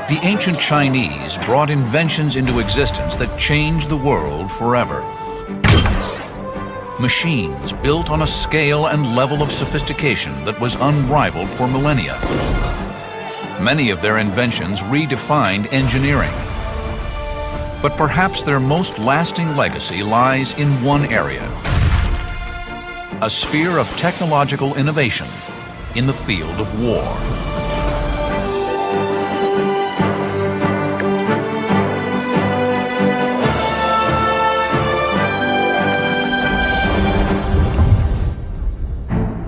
The ancient Chinese brought inventions into existence that changed the world forever. Machines built on a scale and level of sophistication that was unrivaled for millennia. Many of their inventions redefined engineering. But perhaps their most lasting legacy lies in one area: a sphere of technological innovation in the field of war.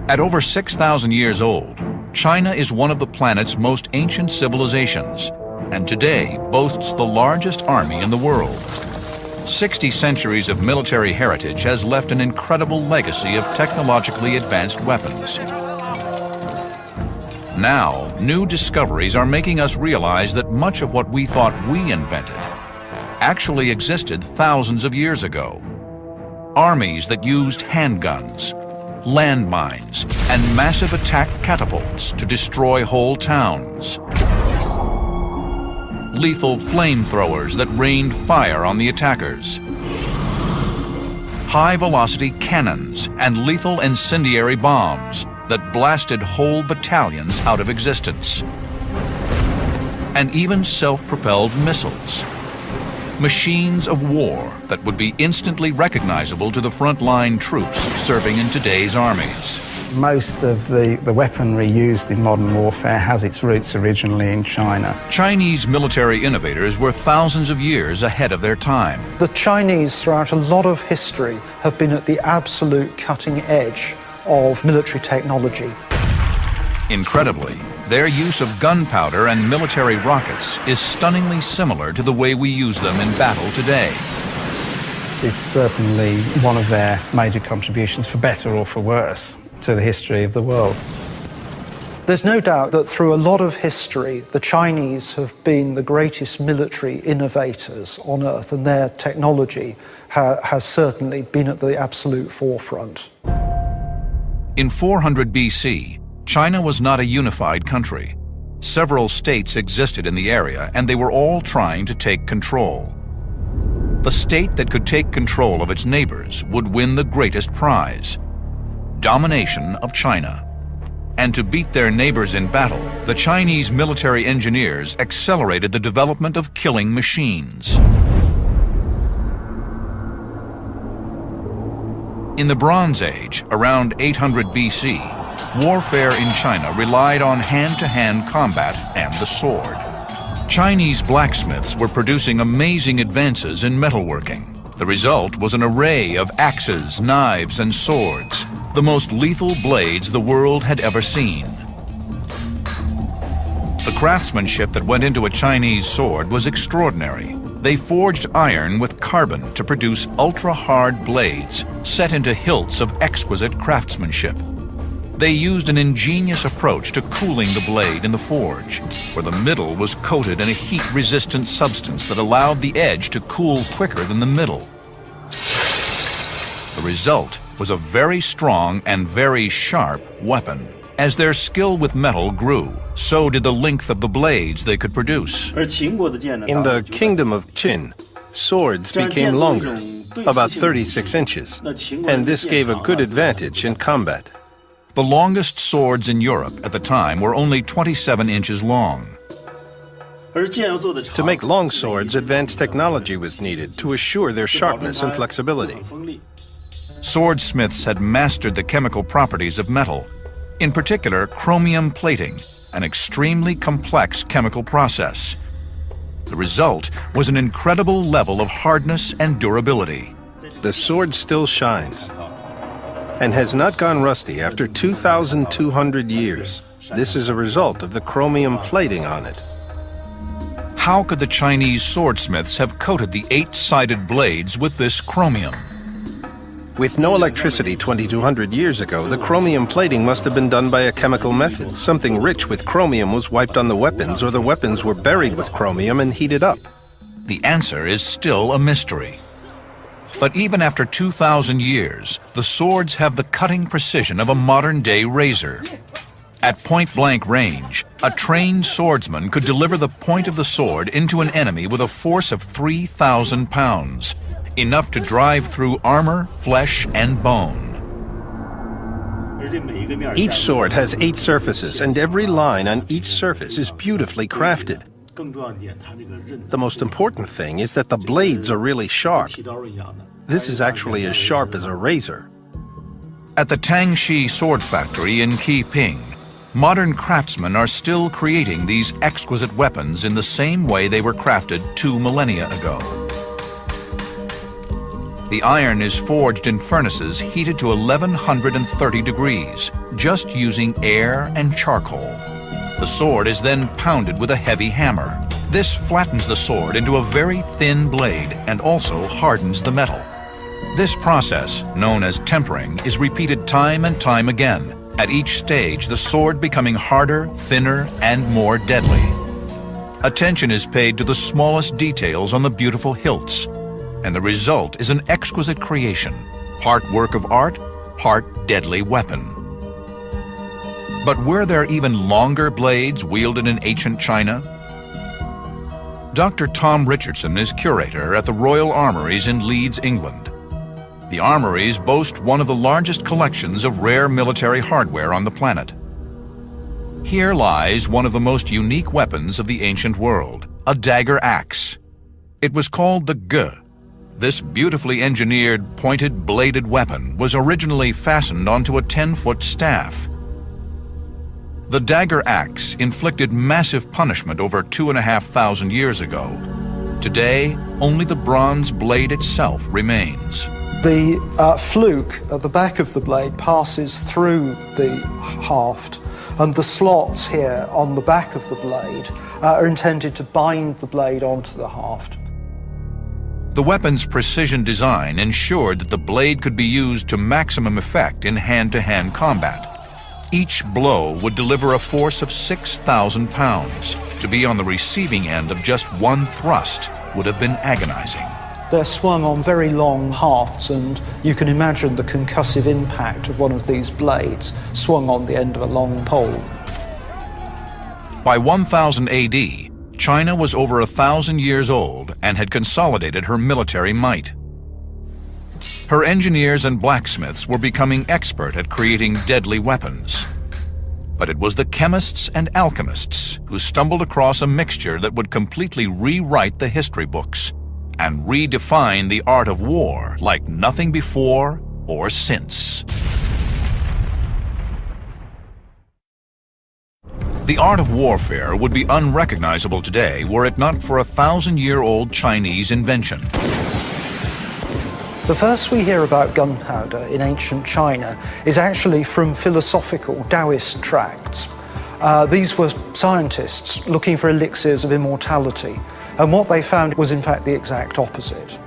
At over 6,000 years old, China is one of the planet's most ancient civilizations, and today boasts the largest army in the world. 60 centuries of military heritage has left an incredible legacy of technologically advanced weapons. Now, new discoveries are making us realize that much of what we thought we invented actually existed thousands of years ago. Armies that used handguns, landmines, and massive attack catapults to destroy whole towns. Lethal flamethrowers that rained fire on the attackers. High-velocity cannons and lethal incendiary bombs that blasted whole battalions out of existence. And even self-propelled missiles. Machines of war that would be instantly recognizable to the frontline troops serving in today's armies. Most of the weaponry used in modern warfare has its roots originally in China. Chinese military innovators were thousands of years ahead of their time. The Chinese, throughout a lot of history, have been at the absolute cutting edge of military technology. Incredibly, their use of gunpowder and military rockets is stunningly similar to the way we use them in battle today. It's certainly one of their major contributions, for better or for worse, to the history of the world. There's no doubt that through a lot of history, the Chinese have been the greatest military innovators on Earth, and their technology has certainly been at the absolute forefront. In 400 BC, China was not a unified country. Several states existed in the area, and they were all trying to take control. The state that could take control of its neighbors would win the greatest prize: domination of China. And to beat their neighbors in battle, the Chinese military engineers accelerated the development of killing machines. In the Bronze Age, around 800 BC, warfare in China relied on hand-to-hand combat and the sword. Chinese blacksmiths were producing amazing advances in metalworking. The result was an array of axes, knives, and swords, the most lethal blades the world had ever seen. The craftsmanship that went into a Chinese sword was extraordinary. They forged iron with carbon to produce ultra-hard blades set into hilts of exquisite craftsmanship. They used an ingenious approach to cooling the blade in the forge, where the middle was coated in a heat-resistant substance that allowed the edge to cool quicker than the middle. The result was a very strong and very sharp weapon. As their skill with metal grew, so did the length of the blades they could produce. In the Kingdom of Qin, swords became longer, about 36 inches, and this gave a good advantage in combat. The longest swords in Europe at the time were only 27 inches long. To make long swords, advanced technology was needed to assure their sharpness and flexibility. Swordsmiths had mastered the chemical properties of metal, in particular chromium plating, an extremely complex chemical process. The result was an incredible level of hardness and durability. The sword still shines and has not gone rusty after 2,200 years. This is a result of the chromium plating on it. How could the Chinese swordsmiths have coated the 8-sided blades with this chromium? With no electricity 2,200 years ago, the chromium plating must have been done by a chemical method. Something rich with chromium was wiped on the weapons, or the weapons were buried with chromium and heated up. The answer is still a mystery. But even after 2,000 years, the swords have the cutting precision of a modern-day razor. At point-blank range, a trained swordsman could deliver the point of the sword into an enemy with a force of 3,000 pounds, enough to drive through armor, flesh, and bone. Each sword has 8 surfaces, and every line on each surface is beautifully crafted. The most important thing is that the blades are really sharp. This is actually as sharp as a razor. At the Tangxi Sword Factory in Qiping, modern craftsmen are still creating these exquisite weapons in the same way they were crafted 2 millennia ago. The iron is forged in furnaces heated to 1130 degrees, just using air and charcoal. The sword is then pounded with a heavy hammer. This flattens the sword into a very thin blade and also hardens the metal. This process, known as tempering, is repeated time and time again, at each stage the sword becoming harder, thinner, and more deadly. Attention is paid to the smallest details on the beautiful hilts, and the result is an exquisite creation, part work of art, part deadly weapon. But were there even longer blades wielded in ancient China? Dr. Tom Richardson is curator at the Royal Armouries in Leeds, England. The armories boast one of the largest collections of rare military hardware on the planet. Here lies one of the most unique weapons of the ancient world, a dagger axe. It was called the Ge. This beautifully engineered, pointed, bladed weapon was originally fastened onto a 10-foot staff. The dagger axe inflicted massive punishment over 2,500 years ago. Today, only the bronze blade itself remains. The fluke at the back of the blade passes through the haft, and the slots here on the back of the blade are intended to bind the blade onto the haft. The weapon's precision design ensured that the blade could be used to maximum effect in hand-to-hand combat. Each blow would deliver a force of 6,000 pounds. To be on the receiving end of just one thrust would have been agonizing. They're swung on very long hafts, and you can imagine the concussive impact of one of these blades swung on the end of a long pole. By 1000 AD, China was over 1,000 years old and had consolidated her military might. Her engineers and blacksmiths were becoming expert at creating deadly weapons. But it was the chemists and alchemists who stumbled across a mixture that would completely rewrite the history books and redefine the art of war like nothing before or since. The art of warfare would be unrecognizable today were it not for a 1,000-year-old Chinese invention. The first we hear about gunpowder in ancient China is actually from philosophical Taoist tracts. These were scientists looking for elixirs of immortality, and what they found was in fact the exact opposite.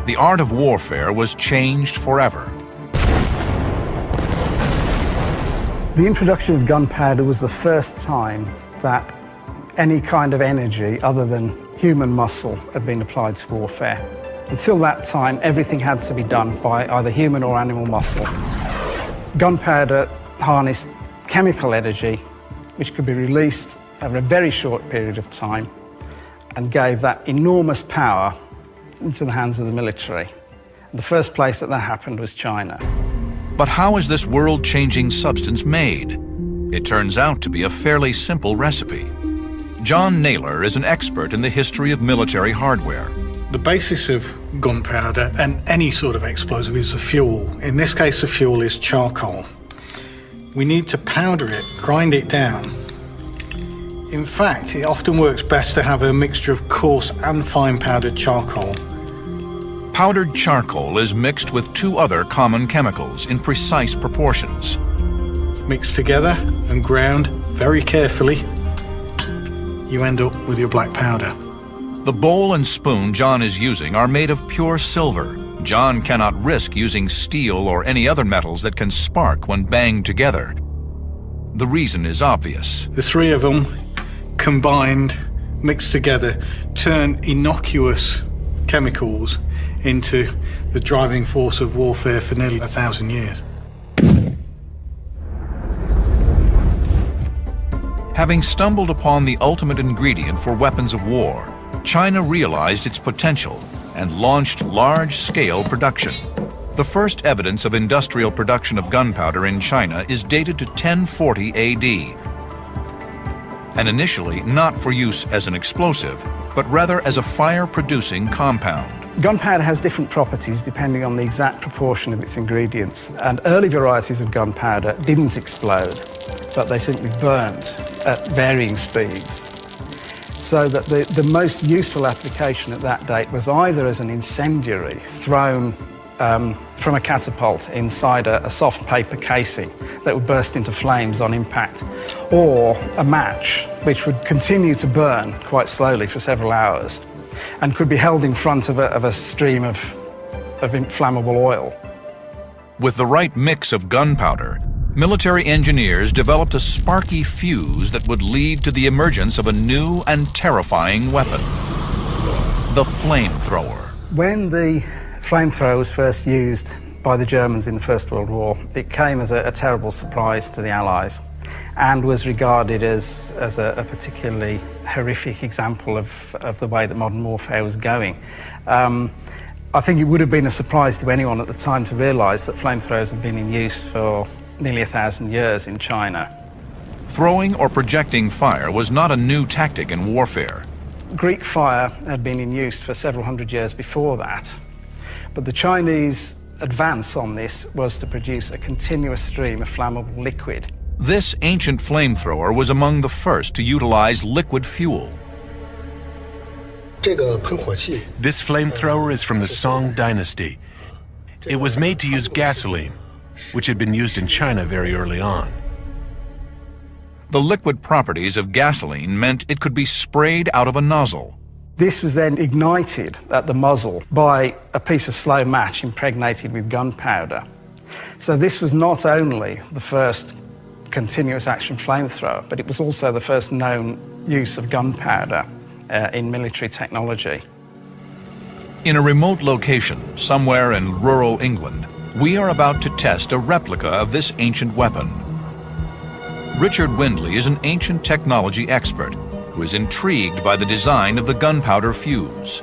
The art of warfare was changed forever. The introduction of gunpowder was the first time that any kind of energy other than human muscle had been applied to warfare. Until that time, everything had to be done by either human or animal muscle. Gunpowder harnessed chemical energy, which could be released over a very short period of time, and gave that enormous power into the hands of the military. The first place that happened was China. But how is this world-changing substance made? It turns out to be a fairly simple recipe. John Naylor is an expert in the history of military hardware. The basis of gunpowder and any sort of explosive is a fuel. In this case, the fuel is charcoal. We need to powder it, grind it down. In fact, it often works best to have a mixture of coarse and fine powdered charcoal. Powdered charcoal is mixed with 2 other common chemicals in precise proportions. Mixed together and ground very carefully, you end up with your black powder. The bowl and spoon John is using are made of pure silver. John cannot risk using steel or any other metals that can spark when banged together. The reason is obvious. The 3 of them combined, mixed together, turn innocuous chemicals into the driving force of warfare for nearly 1,000 years. Having stumbled upon the ultimate ingredient for weapons of war, China realized its potential and launched large-scale production. The first evidence of industrial production of gunpowder in China is dated to 1040 AD, and initially not for use as an explosive, but rather as a fire-producing compound. Gunpowder has different properties depending on the exact proportion of its ingredients, and early varieties of gunpowder didn't explode, but they simply burnt at varying speeds. So that the most useful application at that date was either as an incendiary thrown from a catapult inside a soft paper casing that would burst into flames on impact, or a match which would continue to burn quite slowly for several hours and could be held in front of a stream of inflammable oil. With the right mix of gunpowder, military engineers developed a sparky fuse that would lead to the emergence of a new and terrifying weapon: the flamethrower. When the flamethrower was first used by the Germans in the First World War, it came as a terrible surprise to the Allies and was regarded as a particularly horrific example of the way that modern warfare was going. I think it would have been a surprise to anyone at the time to realise that flamethrowers had been in use for nearly 1,000 years in China. Throwing or projecting fire was not a new tactic in warfare. Greek fire had been in use for several hundred years before that, but the Chinese advance on this was to produce a continuous stream of flammable liquid. This ancient flamethrower was among the first to utilize liquid fuel. This flamethrower is from the Song dynasty. It was made to use gasoline, which had been used in China very early on. The liquid properties of gasoline meant it could be sprayed out of a nozzle. This was then ignited at the muzzle by a piece of slow match impregnated with gunpowder. So this was not only the first continuous action flamethrower, but it was also the first known use of gunpowder in military technology. In a remote location, somewhere in rural England, we are about to test a replica of this ancient weapon. Richard Windley is an ancient technology expert who is intrigued by the design of the gunpowder fuse.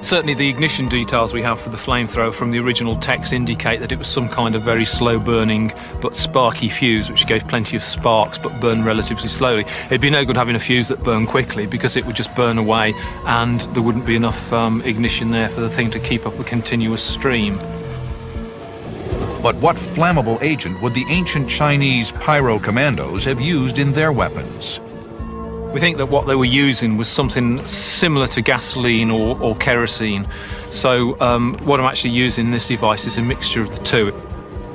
Certainly the ignition details we have for the flamethrower from the original text indicate that it was some kind of very slow-burning but sparky fuse which gave plenty of sparks but burned relatively slowly. It'd be no good having a fuse that burned quickly because it would just burn away and there wouldn't be enough ignition there for the thing to keep up a continuous stream. But what flammable agent would the ancient Chinese pyro commandos have used in their weapons? We think that what they were using was something similar to gasoline or kerosene. So what I'm actually using in this device is a mixture of the two.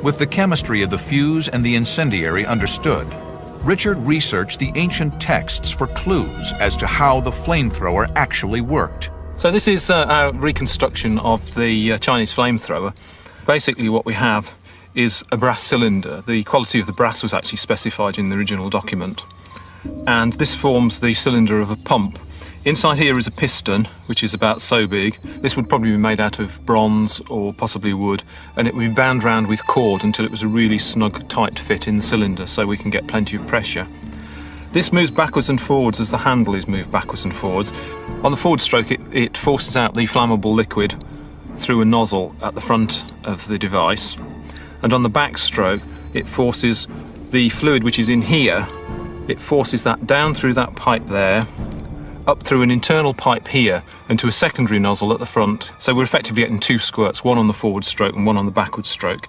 With the chemistry of the fuse and the incendiary understood, Richard researched the ancient texts for clues as to how the flamethrower actually worked. So this is our reconstruction of the Chinese flamethrower. Basically what we have is a brass cylinder. The quality of the brass was actually specified in the original document. And this forms the cylinder of a pump. Inside here is a piston, which is about so big. This would probably be made out of bronze or possibly wood, and it would be bound round with cord until it was a really snug, tight fit in the cylinder so we can get plenty of pressure. This moves backwards and forwards as the handle is moved backwards and forwards. On the forward stroke, it forces out the flammable liquid through a nozzle at the front of the device. And on the back stroke, it forces the fluid which is in here, it forces that down through that pipe there, up through an internal pipe here, and to a secondary nozzle at the front. So we're effectively getting two squirts, one on the forward stroke and one on the backward stroke.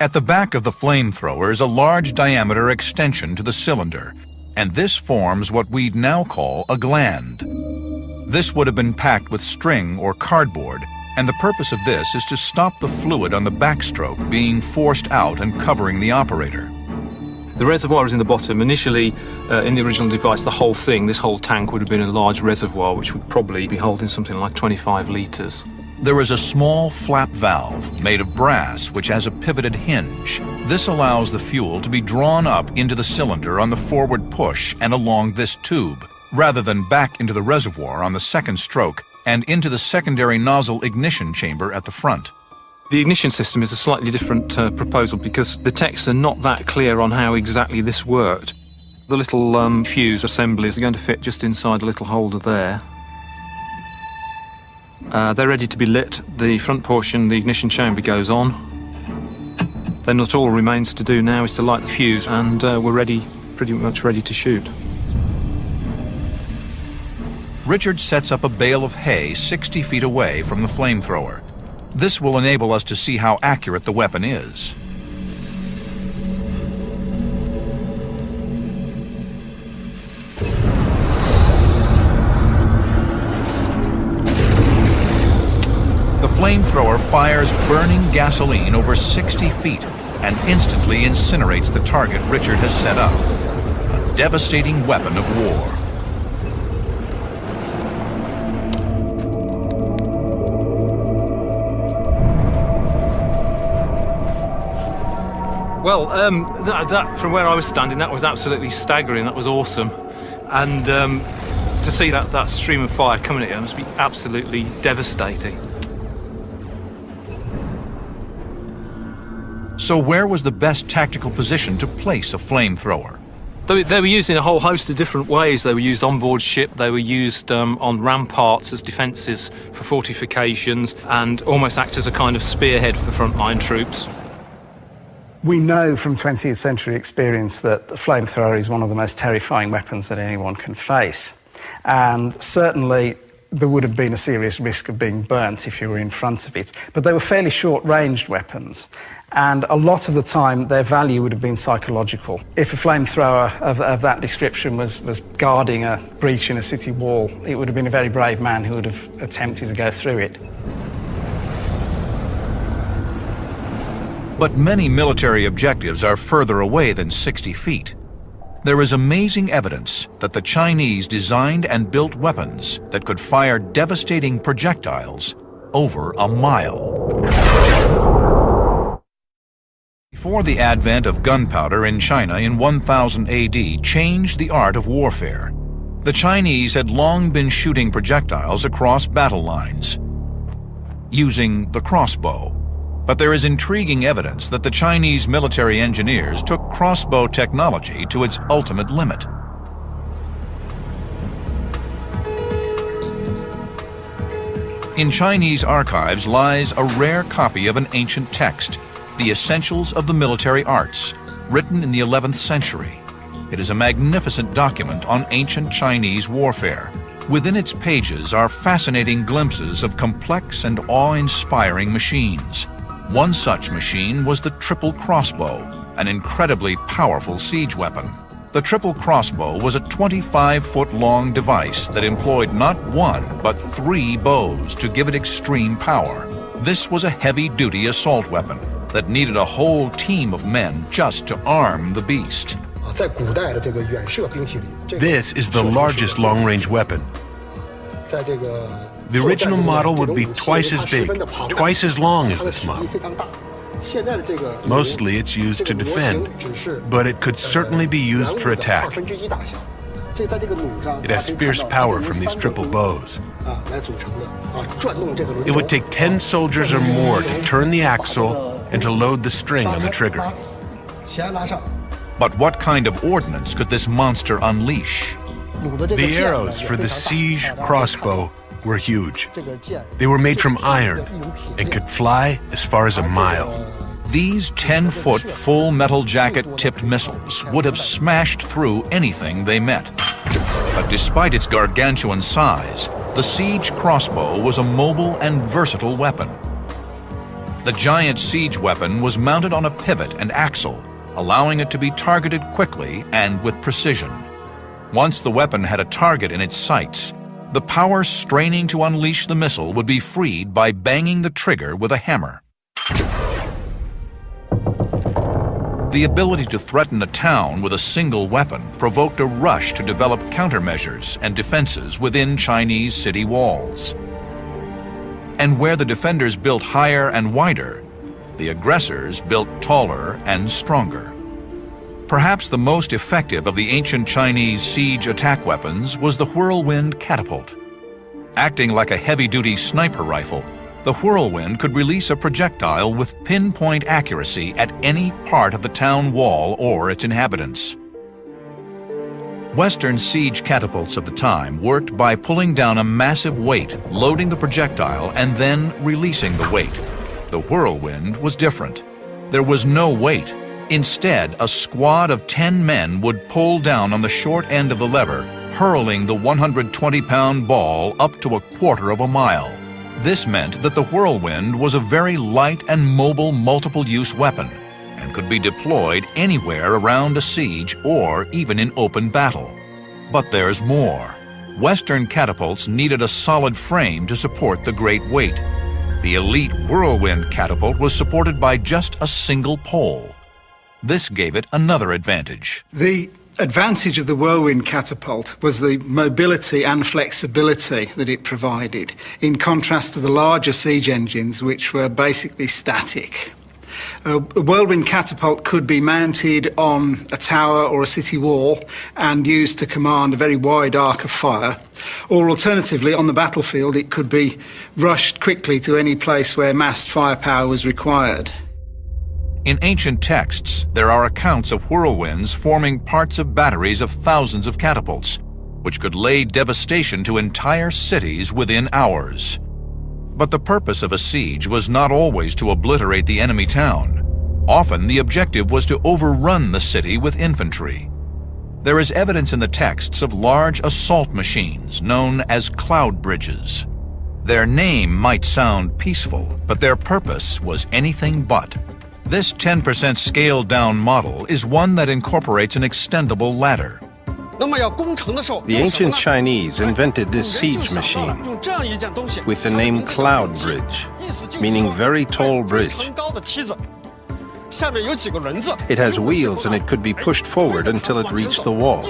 At the back of the flamethrower is a large diameter extension to the cylinder, and this forms what we'd now call a gland. This would have been packed with string or cardboard, and the purpose of this is to stop the fluid on the backstroke being forced out and covering the operator. The reservoir is in the bottom. Initially, in the original device, the whole thing, this whole tank, would have been a large reservoir which would probably be holding something like 25 litres. There is a small flap valve made of brass which has a pivoted hinge. This allows the fuel to be drawn up into the cylinder on the forward push and along this tube, rather than back into the reservoir on the second stroke and into the secondary nozzle ignition chamber at the front. The ignition system is a slightly different proposal because the texts are not that clear on how exactly this worked. The little fuse assemblies are going to fit just inside a little holder there. They're ready to be lit. The front portion, the ignition chamber, goes on. Then what all remains to do now is to light the fuse, and we're ready, pretty much ready to shoot. Richard sets up a bale of hay 60 feet away from the flamethrower. This will enable us to see how accurate the weapon is. The flamethrower fires burning gasoline over 60 feet and instantly incinerates the target Richard has set up. A devastating weapon of war. Well, that from where I was standing, that was absolutely staggering. That was awesome. And to see that stream of fire coming at you must be absolutely devastating. So where was the best tactical position to place a flamethrower? They were used in a whole host of different ways. They were used on board ship, they were used on ramparts as defences for fortifications, and almost act as a kind of spearhead for frontline troops. We know from 20th century experience that the flamethrower is one of the most terrifying weapons that anyone can face. And certainly there would have been a serious risk of being burnt if you were in front of it. But they were fairly short-ranged weapons. And a lot of the time, their value would have been psychological. If a flamethrower of that description was guarding a breach in a city wall, it would have been a very brave man who would have attempted to go through it. But many military objectives are further away than 60 feet. There is amazing evidence that the Chinese designed and built weapons that could fire devastating projectiles over a mile. Before the advent of gunpowder in China in 1000 AD changed the art of warfare, the Chinese had long been shooting projectiles across battle lines, using the crossbow. But there is intriguing evidence that the Chinese military engineers took crossbow technology to its ultimate limit. In Chinese archives lies a rare copy of an ancient text, The Essentials of the Military Arts, written in the 11th century. It is a magnificent document on ancient Chinese warfare. Within its pages are fascinating glimpses of complex and awe-inspiring machines. One such machine was the triple crossbow, an incredibly powerful siege weapon. The triple crossbow was a 25-foot-long device that employed not one, but 3 bows to give it extreme power. This was a heavy-duty assault weapon that needed a whole team of men just to arm the beast. This is the largest long-range weapon. The original model would be twice as big, twice as long as this model. Mostly it's used to defend, but it could certainly be used for attack. It has fierce power from these triple bows. It would take 10 soldiers or more to turn the axle and to load the string on the trigger. But what kind of ordnance could this monster unleash? The arrows for the siege crossbow were huge. They were made from iron and could fly as far as a mile. These 10-foot full metal jacket-tipped missiles would have smashed through anything they met. But despite its gargantuan size, the siege crossbow was a mobile and versatile weapon. The giant siege weapon was mounted on a pivot and axle, allowing it to be targeted quickly and with precision. Once the weapon had a target in its sights, the power straining to unleash the missile would be freed by banging the trigger with a hammer. The ability to threaten a town with a single weapon provoked a rush to develop countermeasures and defenses within Chinese city walls. And where the defenders built higher and wider, the aggressors built taller and stronger. Perhaps the most effective of the ancient Chinese siege attack weapons was the whirlwind catapult. Acting like a heavy-duty sniper rifle, the whirlwind could release a projectile with pinpoint accuracy at any part of the town wall or its inhabitants. Western siege catapults of the time worked by pulling down a massive weight, loading the projectile, and then releasing the weight. The Whirlwind was different. There was no weight. Instead, a squad of 10 men would pull down on the short end of the lever, hurling the 120-pound ball up to a quarter of a mile. This meant that the Whirlwind was a very light and mobile multiple-use weapon and could be deployed anywhere around a siege or even in open battle. But there's more. Western catapults needed a solid frame to support the great weight. The elite Whirlwind catapult was supported by just a single pole. This gave it another advantage. The advantage of the Whirlwind catapult was the mobility and flexibility that it provided, in contrast to the larger siege engines, which were basically static. A Whirlwind catapult could be mounted on a tower or a city wall and used to command a very wide arc of fire, or alternatively, on the battlefield, it could be rushed quickly to any place where massed firepower was required. In ancient texts, there are accounts of whirlwinds forming parts of batteries of thousands of catapults, which could lay devastation to entire cities within hours. But the purpose of a siege was not always to obliterate the enemy town. Often the objective was to overrun the city with infantry. There is evidence in the texts of large assault machines known as cloud bridges. Their name might sound peaceful, but their purpose was anything but. This 10% scaled-down model is one that incorporates an extendable ladder. The ancient Chinese invented this siege machine with the name Cloud Bridge, meaning very tall bridge. It has wheels and it could be pushed forward until it reached the wall.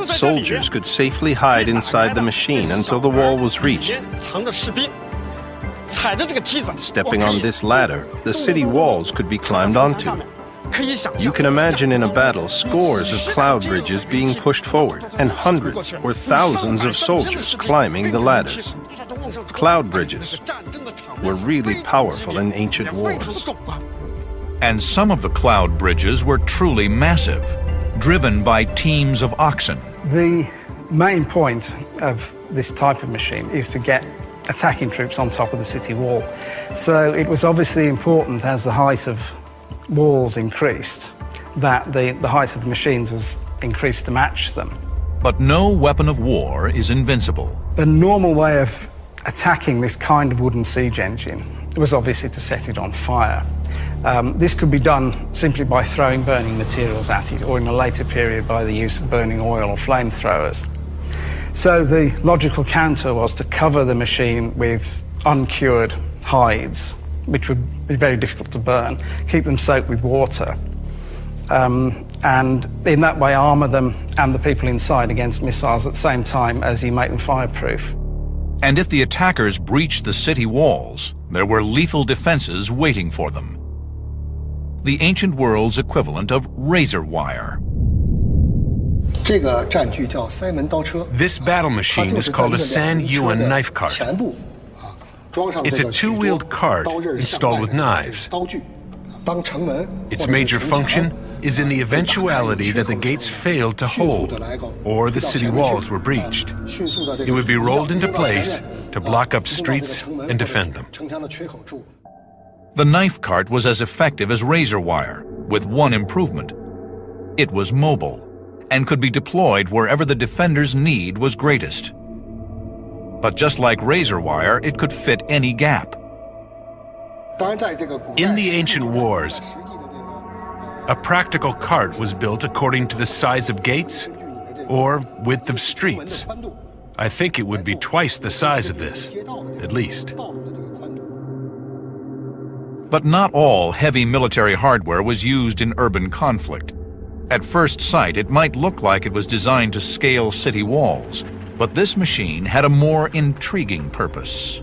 Soldiers could safely hide inside the machine until the wall was reached. Stepping on this ladder, the city walls could be climbed onto. You can imagine in a battle scores of cloud bridges being pushed forward and hundreds or thousands of soldiers climbing the ladders. Cloud bridges were really powerful in ancient wars. And some of the cloud bridges were truly massive, driven by teams of oxen. The main point of this type of machine is to get attacking troops on top of the city wall. So it was obviously important, as the height of walls increased, that the height of the machines was increased to match them. But no weapon of war is invincible. The normal way of attacking this kind of wooden siege engine was obviously to set it on fire. This could be done simply by throwing burning materials at it, or in a later period by the use of burning oil or flamethrowers. So the logical counter was to cover the machine with uncured hides, which would be very difficult to burn, keep them soaked with water, and in that way armour them and the people inside against missiles at the same time as you make them fireproof. And if the attackers breached the city walls, there were lethal defenses waiting for them. The ancient world's equivalent of razor wire. This battle machine is called a San Yuan knife cart. It's a two-wheeled cart installed with knives. Its major function is in the eventuality that the gates failed to hold or the city walls were breached. It would be rolled into place to block up streets and defend them. The knife cart was as effective as razor wire, with one improvement. It was mobile and could be deployed wherever the defender's need was greatest. But just like razor wire, it could fit any gap. In the ancient wars, a practical cart was built according to the size of gates or width of streets. I think it would be twice the size of this, at least. But not all heavy military hardware was used in urban conflict. At first sight, it might look like it was designed to scale city walls, but this machine had a more intriguing purpose.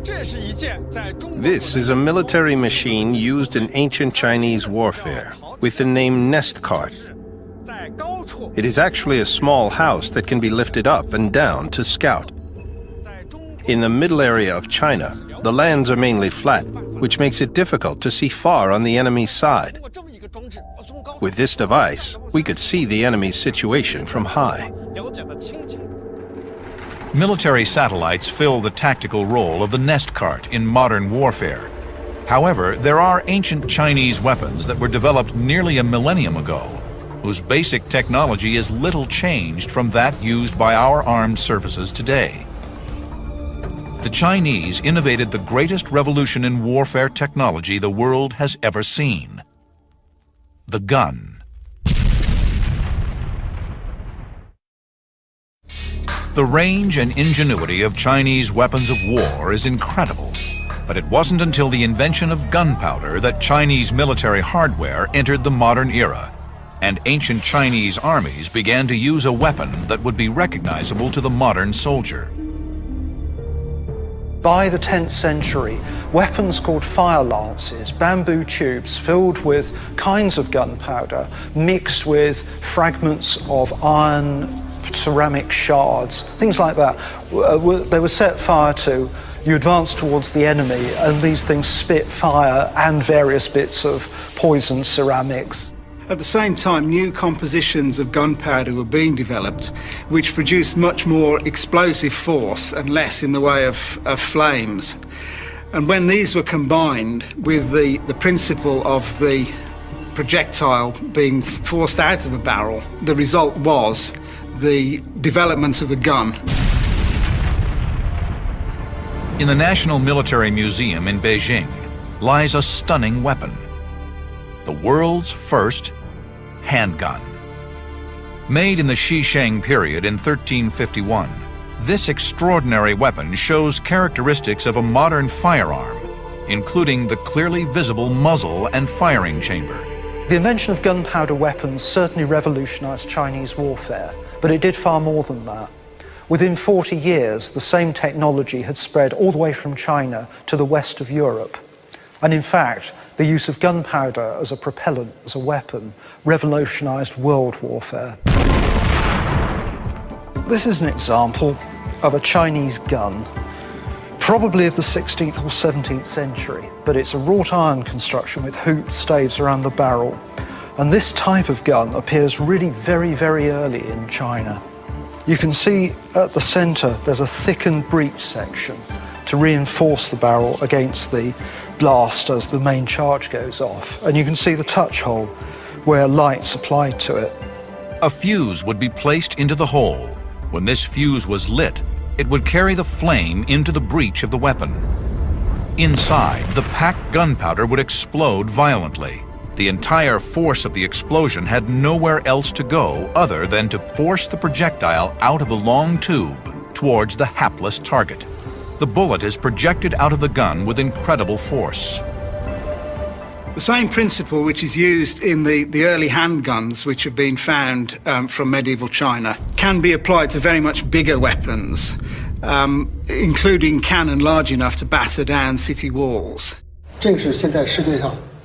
This is a military machine used in ancient Chinese warfare with the name nest cart. It is actually a small house that can be lifted up and down to scout. In the middle area of China, the lands are mainly flat, which makes it difficult to see far on the enemy's side. With this device, we could see the enemy's situation from high. Military satellites fill the tactical role of the nest cart in modern warfare. However, there are ancient Chinese weapons that were developed nearly a millennium ago, whose basic technology is little changed from that used by our armed services today. The Chinese innovated the greatest revolution in warfare technology the world has ever seen: the gun. The range and ingenuity of Chinese weapons of war is incredible, but it wasn't until the invention of gunpowder that Chinese military hardware entered the modern era, and ancient Chinese armies began to use a weapon that would be recognizable to the modern soldier. By the 10th century, weapons called fire lances, bamboo tubes filled with kinds of gunpowder, mixed with fragments of iron, ceramic shards, things like that, they were set fire to. You advance towards the enemy and these things spit fire and various bits of poisoned ceramics. At the same time, new compositions of gunpowder were being developed, which produced much more explosive force and less in the way of flames. And when these were combined with the principle of the projectile being forced out of a barrel, the result was the development of the gun. In the National Military Museum in Beijing lies a stunning weapon: the world's first handgun. Made in the Xisheng period in 1351, this extraordinary weapon shows characteristics of a modern firearm, including the clearly visible muzzle and firing chamber. The invention of gunpowder weapons certainly revolutionized Chinese warfare, but it did far more than that. Within 40 years, the same technology had spread all the way from China to the west of Europe. And in fact, the use of gunpowder as a propellant, as a weapon, revolutionized world warfare. This is an example of a Chinese gun, probably of the 16th or 17th century, but it's a wrought iron construction with hoop staves around the barrel. And this type of gun appears really very, very early in China. You can see at the center there's a thickened breech section to reinforce the barrel against the blast as the main charge goes off. And you can see the touch hole where light's applied to it. A fuse would be placed into the hole. When this fuse was lit, it would carry the flame into the breech of the weapon. Inside, the packed gunpowder would explode violently. The entire force of the explosion had nowhere else to go other than to force the projectile out of the long tube towards the hapless target. The bullet is projected out of the gun with incredible force. The same principle which is used in the early handguns which have been found from medieval China can be applied to very much bigger weapons, including cannon large enough to batter down city walls.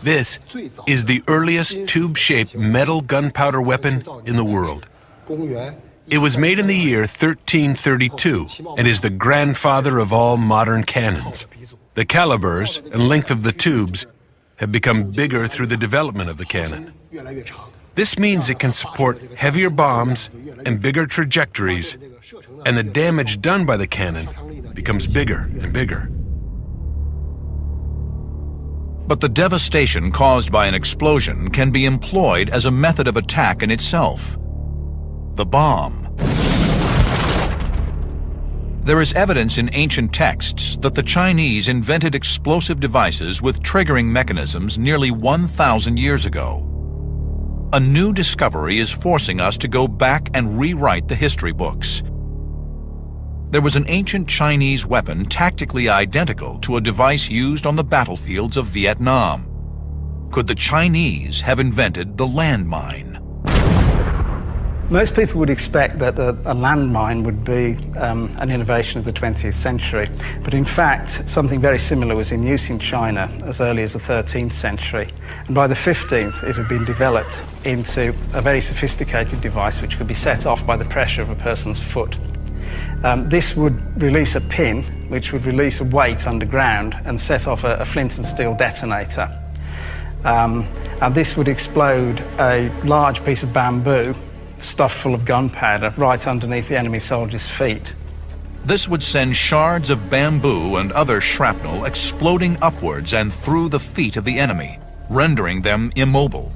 This is the earliest tube-shaped metal gunpowder weapon in the world. It was made in the year 1332 and is the grandfather of all modern cannons. The calibers and length of the tubes have become bigger through the development of the cannon. This means it can support heavier bombs and bigger trajectories, and the damage done by the cannon becomes bigger and bigger. But the devastation caused by an explosion can be employed as a method of attack in itself: the bomb. There is evidence in ancient texts that the Chinese invented explosive devices with triggering mechanisms nearly 1,000 years ago. A new discovery is forcing us to go back and rewrite the history books. There was an ancient Chinese weapon tactically identical to a device used on the battlefields of Vietnam. Could the Chinese have invented the landmine? Most people would expect that a landmine would be an innovation of the 20th century, but in fact something very similar was in use in China as early as the 13th century, and by the 15th it had been developed into a very sophisticated device which could be set off by the pressure of a person's foot. This would release a pin which would release a weight underground and set off a flint and steel detonator. And this would explode a large piece of bamboo stuffed full of gunpowder right underneath the enemy soldiers' feet. This would send shards of bamboo and other shrapnel exploding upwards and through the feet of the enemy, rendering them immobile.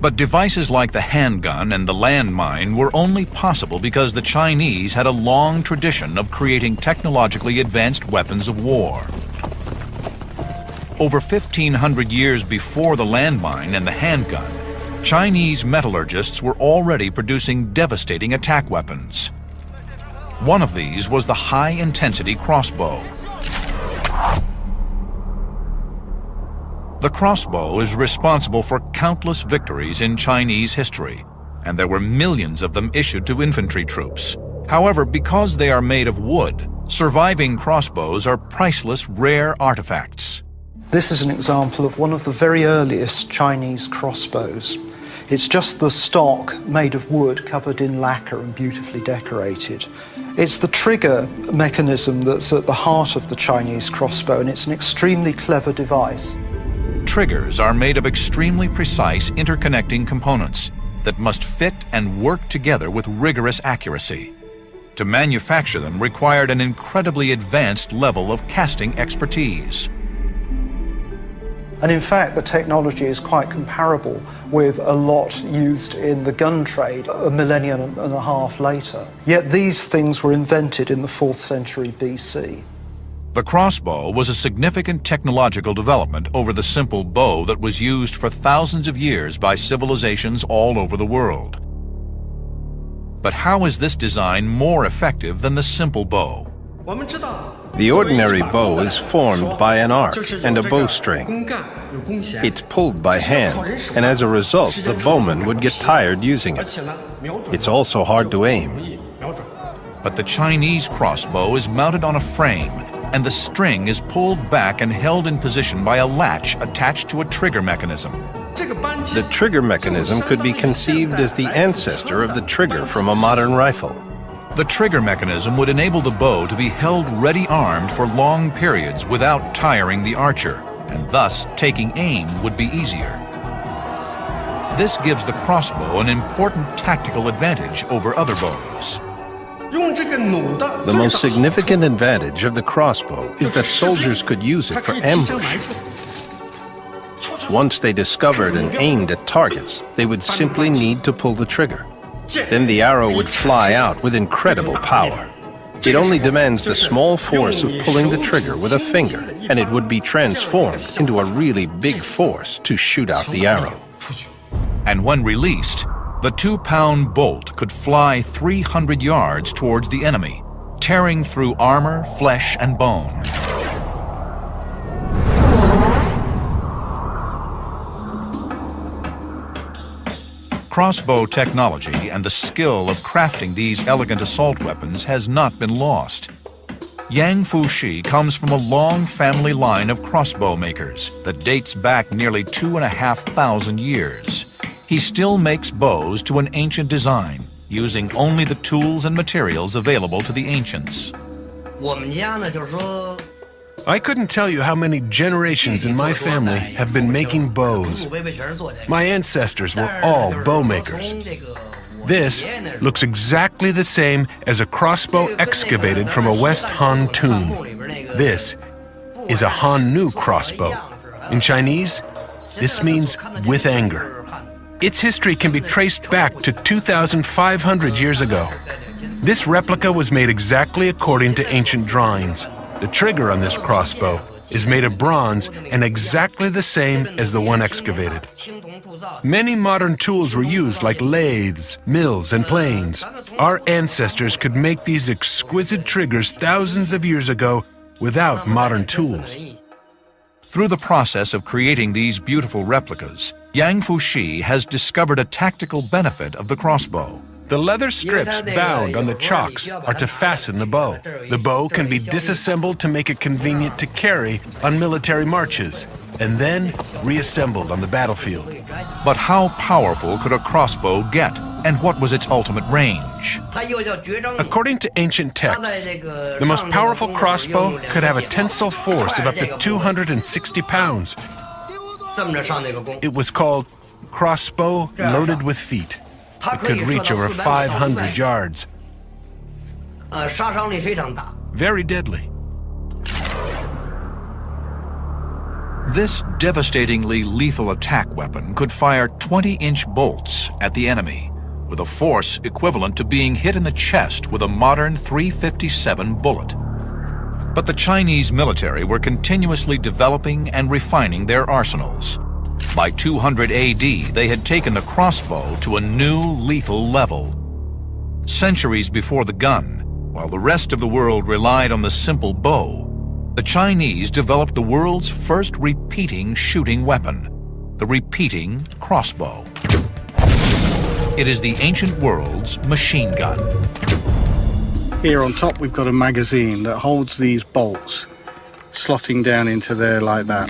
But devices like the handgun and the landmine were only possible because the Chinese had a long tradition of creating technologically advanced weapons of war. Over 1,500 years before the landmine and the handgun, Chinese metallurgists were already producing devastating attack weapons. One of these was the high-intensity crossbow. The crossbow is responsible for countless victories in Chinese history, and there were millions of them issued to infantry troops. However, because they are made of wood, surviving crossbows are priceless, rare artifacts. This is an example of one of the very earliest Chinese crossbows. It's just the stock made of wood covered in lacquer and beautifully decorated. It's the trigger mechanism that's at the heart of the Chinese crossbow, and it's an extremely clever device. Triggers are made of extremely precise interconnecting components that must fit and work together with rigorous accuracy. To manufacture them required an incredibly advanced level of casting expertise. And in fact, the technology is quite comparable with a lot used in the gun trade a millennium and a half later. Yet these things were invented in the 4th century BC. The crossbow was a significant technological development over the simple bow that was used for thousands of years by civilizations all over the world. But how is this design more effective than the simple bow? The ordinary bow is formed by an arc and a bowstring. It's pulled by hand, and as a result, the bowman would get tired using it. It's also hard to aim. But the Chinese crossbow is mounted on a frame, and the string is pulled back and held in position by a latch attached to a trigger mechanism. The trigger mechanism could be conceived as the ancestor of the trigger from a modern rifle. The trigger mechanism would enable the bow to be held ready-armed for long periods without tiring the archer, and thus taking aim would be easier. This gives the crossbow an important tactical advantage over other bows. The most significant advantage of the crossbow is that soldiers could use it for ambush. Once they discovered and aimed at targets, they would simply need to pull the trigger. Then the arrow would fly out with incredible power. It only demands the small force of pulling the trigger with a finger, and it would be transformed into a really big force to shoot out the arrow. And when released, the 2-pound bolt could fly 300 yards towards the enemy, tearing through armor, flesh, and bone. Crossbow technology and the skill of crafting these elegant assault weapons has not been lost. Yang Fushi comes from a long family line of crossbow makers that dates back nearly 2,500 years. He still makes bows to an ancient design, using only the tools and materials available to the ancients. I couldn't tell you how many generations in my family have been making bows. My ancestors were all bow makers. This looks exactly the same as a crossbow excavated from a West Han tomb. This is a Han Nu crossbow. In Chinese, this means with anger. Its history can be traced back to 2,500 years ago. This replica was made exactly according to ancient drawings. The trigger on this crossbow is made of bronze and exactly the same as the one excavated. Many modern tools were used like lathes, mills, and planes. Our ancestors could make these exquisite triggers thousands of years ago without modern tools. Through the process of creating these beautiful replicas, Yang Fushi has discovered a tactical benefit of the crossbow. The leather strips bound on the chocks are to fasten the bow. The bow can be disassembled to make it convenient to carry on military marches, and then reassembled on the battlefield. But how powerful could a crossbow get, And what was its ultimate range? According to ancient texts, the most powerful crossbow could have a tensile force of up to 260 pounds. It was called crossbow loaded with feet. It could reach over 500 yards. Very deadly. This devastatingly lethal attack weapon could fire 20-inch bolts at the enemy, with a force equivalent to being hit in the chest with a modern .357 bullet. But the Chinese military were continuously developing and refining their arsenals. By 200 AD, they had taken the crossbow to a new lethal level. Centuries before the gun, while the rest of the world relied on the simple bow, the Chinese developed the world's first repeating shooting weapon, the repeating crossbow. It is the ancient world's machine gun. Here on top we've got a magazine that holds these bolts, slotting down into there like that.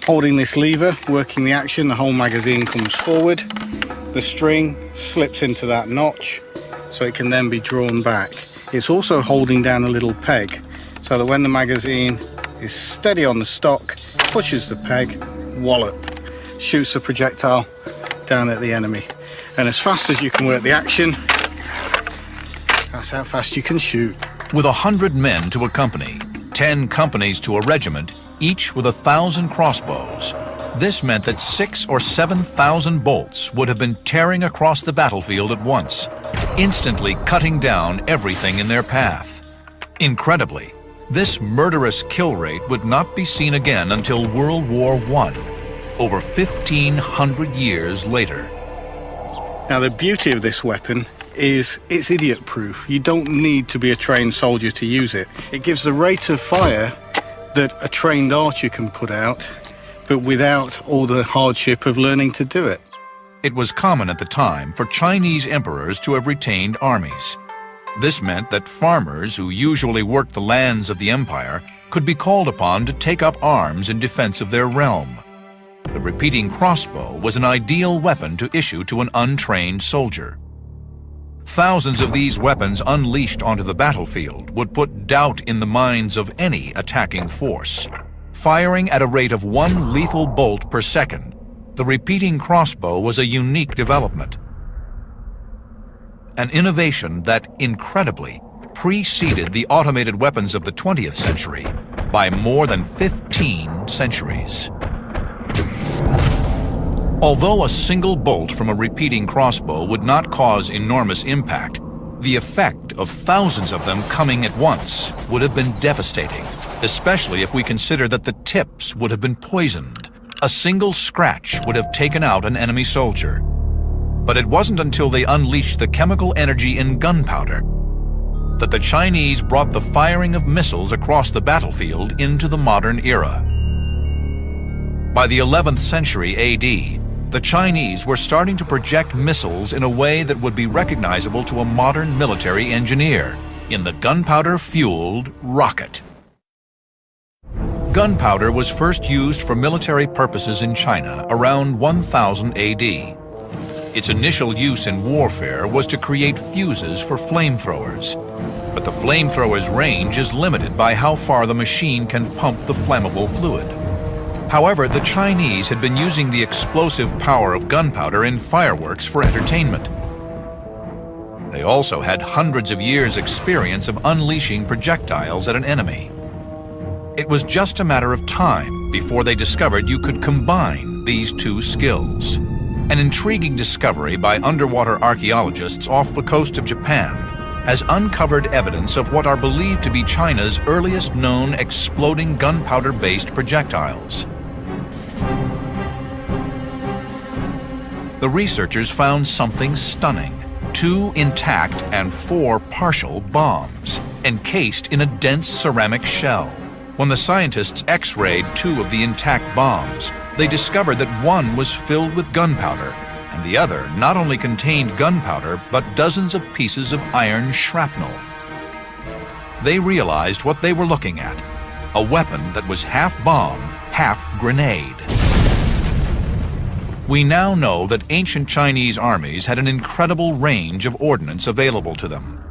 Holding this lever, working the action, the whole magazine comes forward. The string slips into that notch, so it can then be drawn back. It's also holding down a little peg, so that when the magazine is steady on the stock, pushes the peg, wallop, shoots the projectile down at the enemy. And as fast as you can work the action, that's how fast you can shoot. With 100 men to a company, 10 companies to a regiment, each with 1,000 crossbows, this meant that 6,000 or 7,000 bolts would have been tearing across the battlefield at once, instantly cutting down everything in their path. Incredibly, this murderous kill rate would not be seen again until World War I, over 1,500 years later. Now, the beauty of this weapon is it's idiot-proof. You don't need to be a trained soldier to use it. It gives the rate of fire that a trained archer can put out, but without all the hardship of learning to do it. It was common at the time for Chinese emperors to have retained armies. This meant that farmers who usually worked the lands of the empire could be called upon to take up arms in defense of their realm. The repeating crossbow was an ideal weapon to issue to an untrained soldier. Thousands of these weapons unleashed onto the battlefield would put doubt in the minds of any attacking force. Firing at a rate of 1 lethal bolt per second, the repeating crossbow was a unique development. An innovation that, incredibly, preceded the automated weapons of the 20th century by more than 15 centuries. Although a single bolt from a repeating crossbow would not cause enormous impact, the effect of thousands of them coming at once would have been devastating, especially if we consider that the tips would have been poisoned. A single scratch would have taken out an enemy soldier. But it wasn't until they unleashed the chemical energy in gunpowder that the Chinese brought the firing of missiles across the battlefield into the modern era. By the 11th century AD, the Chinese were starting to project missiles in a way that would be recognizable to a modern military engineer in the gunpowder-fueled rocket. Gunpowder was first used for military purposes in China around 1000 AD. Its initial use in warfare was to create fuses for flamethrowers, but the flamethrower's range is limited by how far the machine can pump the flammable fluid. However, the Chinese had been using the explosive power of gunpowder in fireworks for entertainment. They also had hundreds of years' experience of unleashing projectiles at an enemy. It was just a matter of time before they discovered you could combine these two skills. An intriguing discovery by underwater archaeologists off the coast of Japan has uncovered evidence of what are believed to be China's earliest known exploding gunpowder-based projectiles. The researchers found something stunning: 2 intact and 4 partial bombs, encased in a dense ceramic shell. When the scientists X-rayed 2 of the intact bombs, they discovered that one was filled with gunpowder, and the other not only contained gunpowder, but dozens of pieces of iron shrapnel. They realized what they were looking at: a weapon that was half bomb, half grenade. We now know that ancient Chinese armies had an incredible range of ordnance available to them.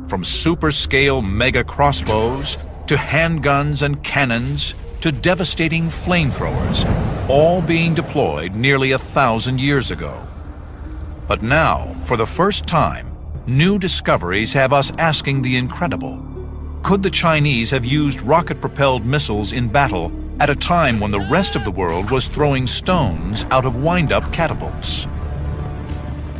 From super-scale mega crossbows, to handguns and cannons, to devastating flamethrowers, all being deployed nearly 1,000 years ago. But now, for the first time, new discoveries have us asking the incredible. Could the Chinese have used rocket-propelled missiles in battle at a time when the rest of the world was throwing stones out of wind-up catapults?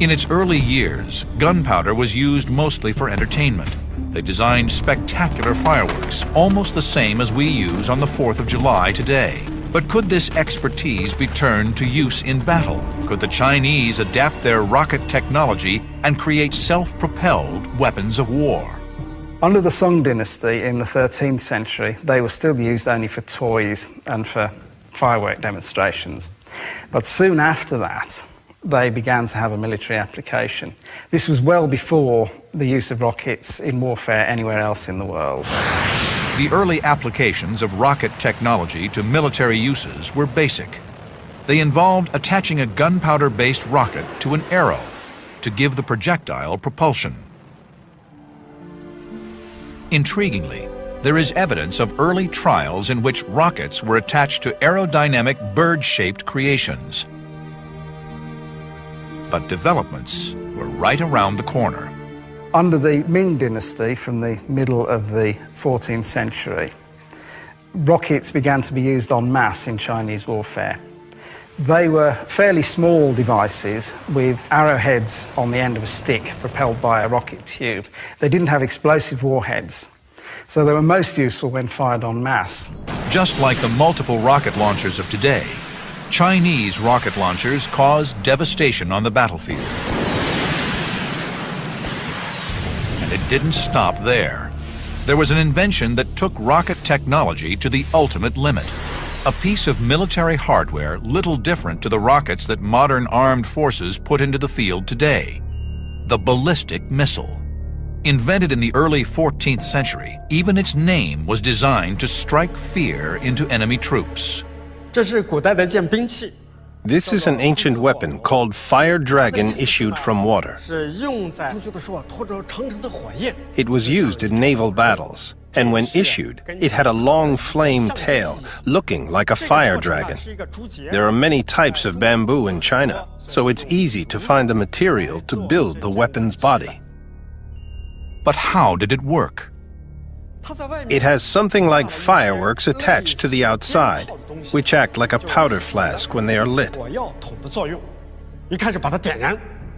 In its early years, gunpowder was used mostly for entertainment. They designed spectacular fireworks, almost the same as we use on the 4th of July today. But could this expertise be turned to use in battle? Could the Chinese adapt their rocket technology and create self-propelled weapons of war? Under the Song dynasty in the 13th century, they were still used only for toys and for firework demonstrations. But soon after that, they began to have a military application. This was well before the use of rockets in warfare anywhere else in the world. The early applications of rocket technology to military uses were basic. They involved attaching a gunpowder-based rocket to an arrow to give the projectile propulsion. Intriguingly, there is evidence of early trials in which rockets were attached to aerodynamic bird-shaped creations. But developments were right around the corner. Under the Ming dynasty, from the middle of the 14th century, rockets began to be used en masse in Chinese warfare. They were fairly small devices with arrowheads on the end of a stick propelled by a rocket tube. They didn't have explosive warheads, so they were most useful when fired en masse. Just like the multiple rocket launchers of today, Chinese rocket launchers caused devastation on the battlefield. And it didn't stop there. There was an invention that took rocket technology to the ultimate limit. A piece of military hardware little different to the rockets that modern armed forces put into the field today. The ballistic missile. Invented in the early 14th century, even its name was designed to strike fear into enemy troops. This is an ancient weapon called Fire Dragon issued from water. It was used in naval battles, and when issued, it had a long flame tail, looking like a fire dragon. There are many types of bamboo in China, so it's easy to find the material to build the weapon's body. But how did it work? It has something like fireworks attached to the outside, which act like a powder flask when they are lit.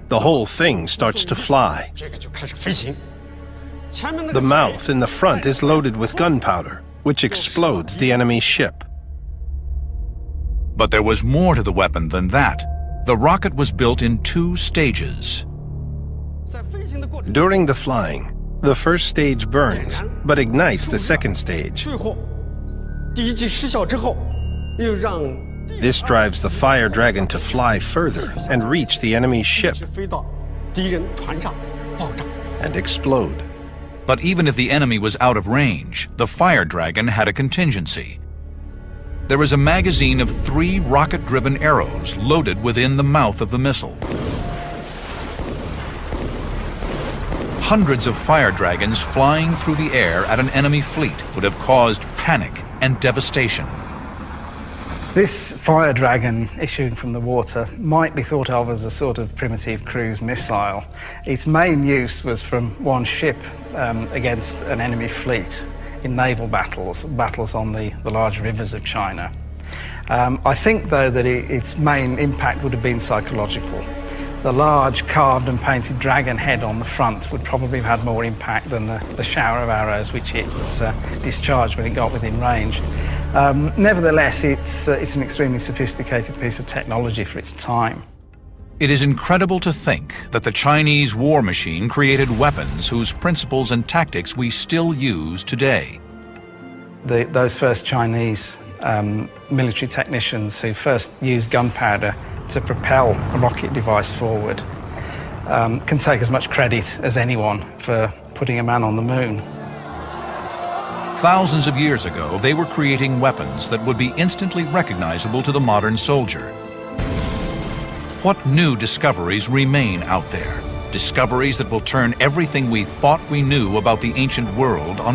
The whole thing starts to fly. The mouth in the front is loaded with gunpowder, which explodes the enemy ship. But there was more to the weapon than that. The rocket was built in 2 stages. During the flying, the first stage burns, but ignites the second stage. This drives the Fire Dragon to fly further and reach the enemy's ship and explode. But even if the enemy was out of range, the Fire Dragon had a contingency. There was a magazine of 3 rocket-driven arrows loaded within the mouth of the missile. Hundreds of fire dragons flying through the air at an enemy fleet would have caused panic and devastation. This fire dragon issuing from the water might be thought of as a sort of primitive cruise missile. Its main use was from one ship against an enemy fleet in naval battles on the large rivers of China. I think, though, that its main impact would have been psychological. The large carved and painted dragon head on the front would probably have had more impact than the shower of arrows which it discharged when it got within range. Nevertheless, it's an extremely sophisticated piece of technology for its time. It is incredible to think that the Chinese war machine created weapons whose principles and tactics we still use today. Those first Chinese military technicians who first used gunpowder to propel a rocket device forward can take as much credit as anyone for putting a man on the moon. Thousands of years ago, they were creating weapons that would be instantly recognizable to the modern soldier. What new discoveries remain out there? Discoveries that will turn everything we thought we knew about the ancient world on